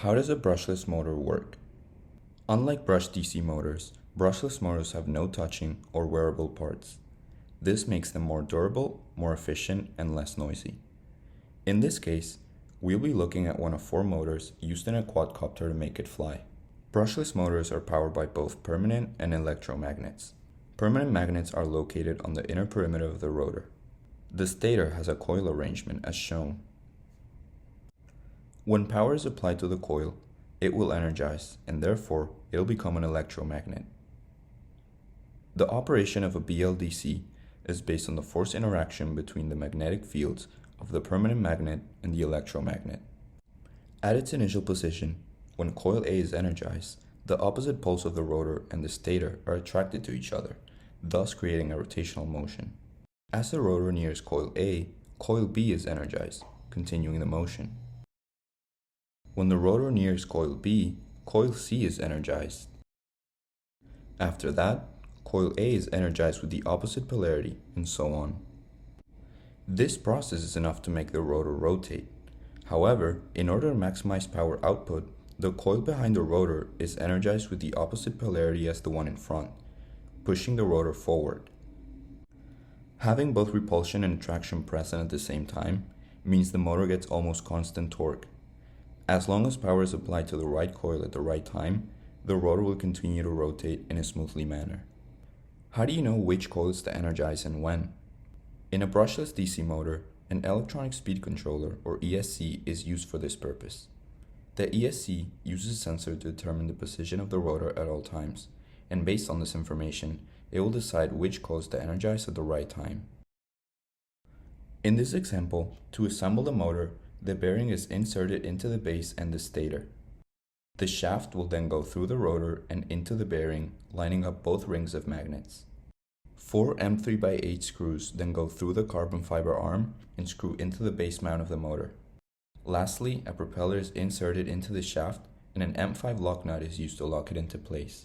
How does a brushless motor work? Unlike brushed DC motors, brushless motors have no touching or wearable parts. This makes them more durable, more efficient, and less noisy. In this case, we'll be looking at one of 4 motors used in a quadcopter to make it fly. Brushless motors are powered by both permanent and electromagnets. Permanent magnets are located on the inner perimeter of the rotor. The stator has a coil arrangement as shown. When power is applied to the coil, it will energize, and therefore it will become an electromagnet. The operation of a BLDC is based on the force interaction between the magnetic fields of the permanent magnet and the electromagnet. At its initial position, when coil A is energized, the opposite poles of the rotor and the stator are attracted to each other, thus creating a rotational motion. As the rotor nears coil A, coil B is energized, continuing the motion. When the rotor nears coil B, coil C is energized. After that, coil A is energized with the opposite polarity, and so on. This process is enough to make the rotor rotate. However, in order to maximize power output, the coil behind the rotor is energized with the opposite polarity as the one in front, pushing the rotor forward. Having both repulsion and attraction present at the same time means the motor gets almost constant torque. As long as power is applied to the right coil at the right time, the rotor will continue to rotate in a smoothly manner. How do you know which coils to energize and when? In a brushless DC motor, an electronic speed controller, or ESC, is used for this purpose. The ESC uses a sensor to determine the position of the rotor at all times, and based on this information, it will decide which coils to energize at the right time. In this example, to assemble the motor, the bearing is inserted into the base and the stator. The shaft will then go through the rotor and into the bearing, lining up both rings of magnets. 4 M3/8 screws then go through the carbon fiber arm and screw into the base mount of the motor. Lastly, a propeller is inserted into the shaft and an M5 lock nut is used to lock it into place.